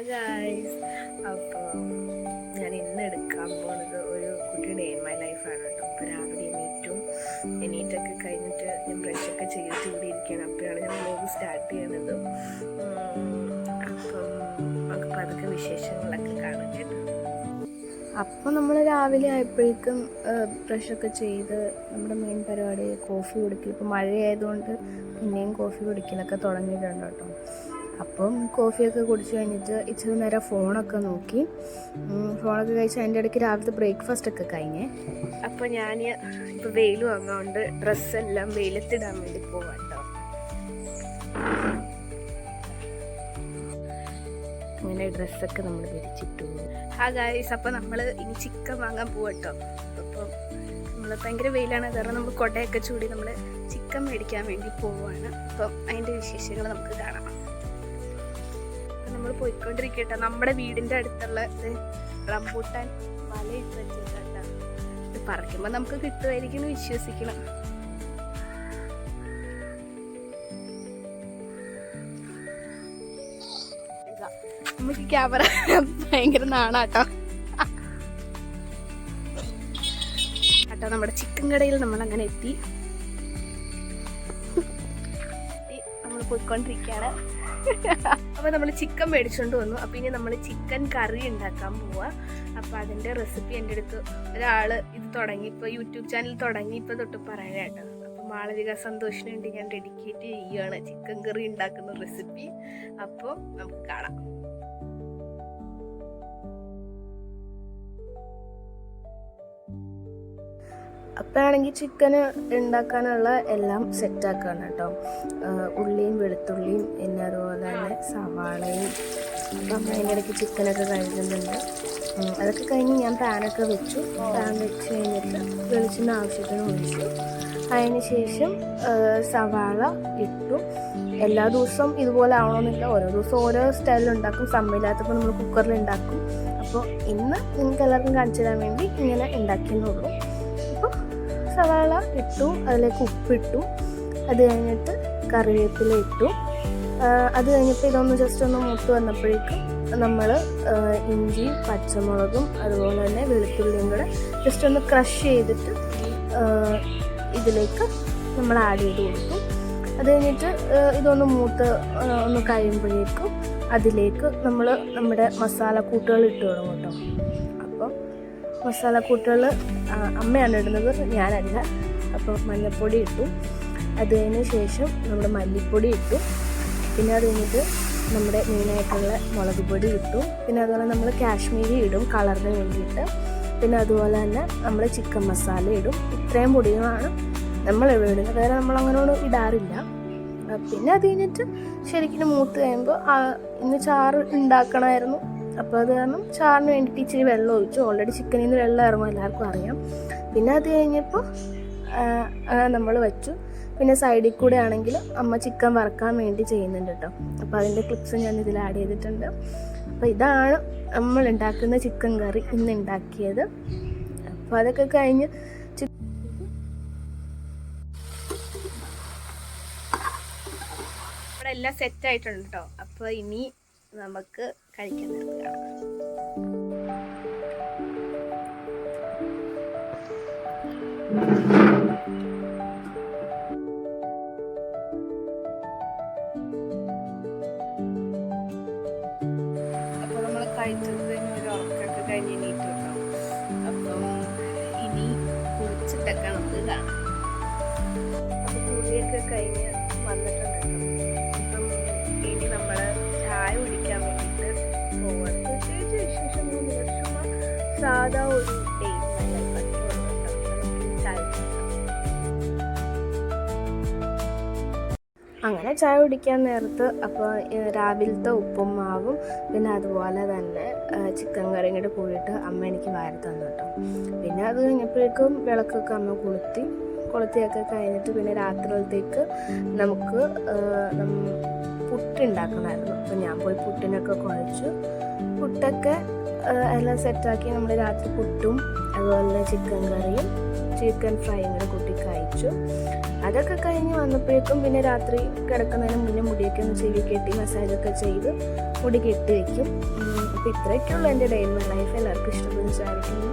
Guys, അപ്പോൾ ഞാൻ ഇന്ന് എടുക്കാൻ പോകുന്നത് ഒരു കുട്ടി ഡേ ഇൻ മൈ ലൈഫാണ് കേട്ടോ. അപ്പോൾ രാവിലെ എണീറ്റൊക്കെ കഴിഞ്ഞിട്ട് ഞാൻ ബ്രഷൊക്കെ ചെയ്തിട്ട് ഇവിടെ ഇരിക്കുകയാണ്. അപ്പോഴാണ് ഞാൻ വ്ലോഗ് സ്റ്റാർട്ട് ചെയ്യണത്. അപ്പം നമുക്ക് പതുക്കെ വിശേഷങ്ങളൊക്കെ കാണാം കേട്ടോ. അപ്പോൾ നമ്മൾ രാവിലെ ആയപ്പോഴേക്കും ബ്രഷൊക്കെ ചെയ്ത് നമ്മുടെ മെയിൻ പരിപാടി കോഫി കുടിക്കും. ഇപ്പോൾ മഴയായതുകൊണ്ട് പിന്നെയും കോഫി കുടിക്കലൊക്കെ തുടങ്ങിയിട്ടുണ്ട് കേട്ടോ. അപ്പം കോഫിയൊക്കെ കുടിച്ച് കഴിഞ്ഞിട്ട് ഇച്ചിരി നേരം ഫോണൊക്കെ നോക്കി. ഫോണൊക്കെ കഴിച്ച് അതിൻ്റെ ഇടയ്ക്ക് രാവിലത്തെ ബ്രേക്ക്ഫാസ്റ്റൊക്കെ കഴിഞ്ഞേ. അപ്പോൾ ഞാൻ ഇപ്പോൾ വെയിൽ വന്നതുകൊണ്ട് ഡ്രസ്സെല്ലാം വെയിലത്തിടാൻ വേണ്ടി പോവാം കേട്ടോ. അങ്ങനെ ഡ്രസ്സൊക്കെ നമ്മൾ വിരിച്ചിട്ടു. ഗായ്സ്, അപ്പോൾ നമ്മൾ ഇനി ചിക്കൻ വാങ്ങാൻ പോവട്ടോ. അപ്പം നമ്മൾ ഭയങ്കര വെയിലാണ്, കാരണം നമ്മൾ കൊടയൊക്കെ ചൂടി നമ്മൾ ചിക്കൻ മേടിക്കാൻ വേണ്ടി പോവുകയാണ്. അപ്പം അതിൻ്റെ വിശേഷങ്ങൾ നമുക്ക് കാണാം. നമ്മൾ പോയിക്കൊണ്ടിരിക്കട്ടെ. നമ്മുടെ വീടിൻ്റെ അടുത്തുള്ള റംബൂട്ടാൻ വലയിട്ട് വെച്ചിട്ടാ. ഇത് പറിക്കുമ്പോൾ നമുക്ക് കിട്ടുമായിരിക്കും വിശ്വസിക്കണം. നമുക്ക് ക്യാമറ ഭയങ്കര നാണാട്ടോ. നമ്മുടെ ചിക്കൻ കടയിൽ നമ്മൾ അങ്ങനെ എത്തി. നമ്മൾ പോയിക്കൊണ്ടിരിക്കുകയാണ്. അപ്പോൾ നമ്മൾ ചിക്കൻ മേടിച്ചുകൊണ്ട് വന്നു. അപ്പോൾ ഇനി നമ്മൾ ചിക്കൻ കറി ഉണ്ടാക്കാൻ പോവാം. അപ്പോൾ അതിൻ്റെ റെസിപ്പി എൻ്റെ അടുത്ത് ഒരാൾ ഇത് തുടങ്ങി, ഇപ്പോൾ യൂട്യൂബ് ചാനൽ തുടങ്ങി ഇപ്പോൾ തൊട്ട് പറയാനായിട്ട്. അപ്പോൾ മാളവിക സന്തോഷിന് വേണ്ടി ഞാൻ ഡെഡിക്കേറ്റ് ചെയ്യുകയാണ് ചിക്കൻ കറി ഉണ്ടാക്കുന്ന റെസിപ്പി. അപ്പോൾ നമുക്ക് കാണാം. അപ്പോഴാണെങ്കിൽ ചിക്കന് ഉണ്ടാക്കാനുള്ള എല്ലാം സെറ്റാക്കുകയാണ് കേട്ടോ. ഉള്ളിയും വെളുത്തുള്ളിയും പിന്നെ അതുപോലെ തന്നെ സവാളയും. അപ്പം അമ്മ അതിൻ്റെ ഇടയ്ക്ക് ചിക്കനൊക്കെ കഴിക്കുന്നുണ്ട്. അതൊക്കെ കഴിഞ്ഞ് ഞാൻ പാനൊക്കെ വെച്ചു. പാൻ വെച്ച് കഴിഞ്ഞിട്ട് വെളിച്ചെണ്ണ ആവശ്യത്തിന് ഒഴിച്ചു. അതിന് ശേഷം സവാള ഇട്ടു. എല്ലാ ദിവസവും ഇതുപോലെ ആവണമെന്നില്ല, ഓരോ ദിവസം ഓരോ സ്റ്റൈലിലുണ്ടാക്കും. സമയമില്ലാത്തപ്പോൾ നമ്മൾ കുക്കറിൽ ഉണ്ടാക്കും. അപ്പോൾ ഇന്ന് നിങ്ങൾക്ക് എല്ലാവർക്കും കാണിച്ചു തരാൻ വേണ്ടി ഇങ്ങനെ ഉണ്ടാക്കിയെന്നുള്ളൂ. അപ്പോൾ സവാള ഇട്ടു, അതിലേക്ക് ഉപ്പിട്ടു. അത് കഴിഞ്ഞിട്ട് കറിവേപ്പില ഇട്ടു. അത് കഴിഞ്ഞിട്ട് ഇതൊന്ന് ജസ്റ്റ് ഒന്ന് മൂത്ത് വന്നപ്പോഴേക്കും നമ്മൾ ഇഞ്ചിയും പച്ചമുളകും അതുപോലെ തന്നെ വെളുത്തുള്ളിയും കൂടെ ജസ്റ്റ് ഒന്ന് ക്രഷ് ചെയ്തിട്ട് ഇതിലേക്ക് നമ്മൾ ആഡ് ചെയ്ത് കൊടുത്തു. അത് കഴിഞ്ഞിട്ട് ഇതൊന്ന് മൂത്ത് ഒന്ന് കഴിയുമ്പോഴേക്കും അതിലേക്ക് നമ്മൾ നമ്മുടെ മസാലക്കൂട്ടുകൾ ഇട്ട് തുടങ്ങും കേട്ടോ. അപ്പം മസാലക്കൂട്ടുകൾ അമ്മയാണ് ഇടുന്നത്, ഞാനല്ല. അപ്പോൾ മഞ്ഞൾപ്പൊടി ഇട്ടു. അതിന് ശേഷം നമ്മുടെ മല്ലിപ്പൊടി ഇട്ടു. പിന്നെ അത് കഴിഞ്ഞിട്ട് നമ്മുടെ മെയിനായിട്ടുള്ള മുളക് പൊടി ഇട്ടു. പിന്നെ അതുപോലെ നമ്മൾ കാശ്മീരി ഇടും കളറിന് വേണ്ടിയിട്ട്. പിന്നെ അതുപോലെ തന്നെ നമ്മൾ ചിക്കൻ മസാല ഇടും. ഇത്രയും പൊടികളാണ് നമ്മൾ ഇവിടെ ഇടുന്നത്, വേറെ നമ്മളങ്ങനെ ഇടാറില്ല. പിന്നെ അത് കഴിഞ്ഞിട്ട് ശരിക്കും മൂത്ത് കഴിയുമ്പോൾ ഇന്ന് ചാറ് ഉണ്ടാക്കണമായിരുന്നു. അപ്പോൾ അത് കാരണം ചാറിന് വേണ്ടിയിട്ട് ഇച്ചിരി വെള്ളം ഒഴിച്ചു. ഓൾറെഡി ചിക്കനിൽ നിന്ന് വെള്ളം ഇറങ്ങും, എല്ലാവർക്കും അറിയാം. പിന്നെ അത് കഴിഞ്ഞപ്പോൾ നമ്മൾ വെച്ചു. പിന്നെ സൈഡിൽ കൂടെ ആണെങ്കിൽ അമ്മ ചിക്കൻ വറക്കാൻ വേണ്ടി ചെയ്യുന്നുണ്ട് കേട്ടോ. അപ്പോൾ അതിൻ്റെ ക്ലിപ്സ് ഞാൻ ഇതിൽ ആഡ് ചെയ്തിട്ടുണ്ട്. അപ്പോൾ ഇതാണ് നമ്മൾ ഉണ്ടാക്കുന്ന ചിക്കൻ കറി ഇന്ന് ഉണ്ടാക്കിയത്. അപ്പോൾ അതൊക്കെ കഴിഞ്ഞ് ഇവിടെ എല്ലാം സെറ്റായിട്ടുണ്ട് കേട്ടോ. അപ്പോൾ ഇനി നമുക്ക് കഴിക്കാൻ നിർത്തുകയാണ്. അപ്പോൾ നമ്മൾ കഴിച്ചത് കഴിഞ്ഞ് ഒരു ഉറക്കൊക്കെ കഴിഞ്ഞ് എണീറ്റ് കേട്ടോ. അപ്പം ഇനി കുളിച്ചിട്ടൊക്കെ നമുക്ക് കാണാം. അപ്പോൾ കുളിയൊക്കെ കഴിഞ്ഞ് വന്നിട്ടുണ്ട് കേട്ടോ. അപ്പം ഇനി നമ്മൾ ചായ കുടിക്കാൻ വേണ്ടിയിട്ട് പോവാം. പ്രത്യേകിച്ച് വിശേഷമൊന്നുമില്ല, ചുമ്മാ സാധാ ഒരു ഡേ ചായ. അങ്ങനെ ചായ കുടിക്കാൻ നേരത്ത് അപ്പോൾ രാവിലത്തെ ഉപ്പുമാവും പിന്നെ അതുപോലെ തന്നെ ചിക്കൻ കറിയും കൂടെ കൂടിയിട്ട് അമ്മ എനിക്ക് വാരി തന്നു കേട്ടോ. പിന്നെ അത് കഴിഞ്ഞപ്പോഴേക്കും വിളക്കൊക്കെ അമ്മ കൊളുത്തിയൊക്കെ കഴിഞ്ഞിട്ട് പിന്നെ രാത്രിയിലത്തേക്ക് നമുക്ക് പുട്ടുണ്ടാക്കണമായിരുന്നു. അപ്പോൾ ഞാൻ പോയി പുട്ടിനൊക്കെ കുഴച്ചു. പുട്ടൊക്കെ എല്ലാം സെറ്റാക്കി നമ്മൾ രാത്രി പുട്ടും അതുപോലെ ചിക്കൻ കറിയും ചിക്കൻ ഫ്രൈയും കൂടെ കൂട്ടി കഴിച്ചു. അതൊക്കെ കഴിഞ്ഞ് വന്നപ്പോഴേക്കും പിന്നെ രാത്രി കിടക്കുന്നതിന് മുന്നേ മുടിയൊക്കെ ഒന്ന് ചെവി കെട്ടി മസാജൊക്കെ ചെയ്ത് മുടി കെട്ടി വയ്ക്കും. അപ്പോൾ ഇത്രയൊക്കെയുള്ളൂ എൻ്റെ ഡേ ഇൻ മൈ ലൈഫ്. എല്ലാവർക്കും ഇഷ്ടപ്പെടുന്ന വിചാരിക്കുന്നു.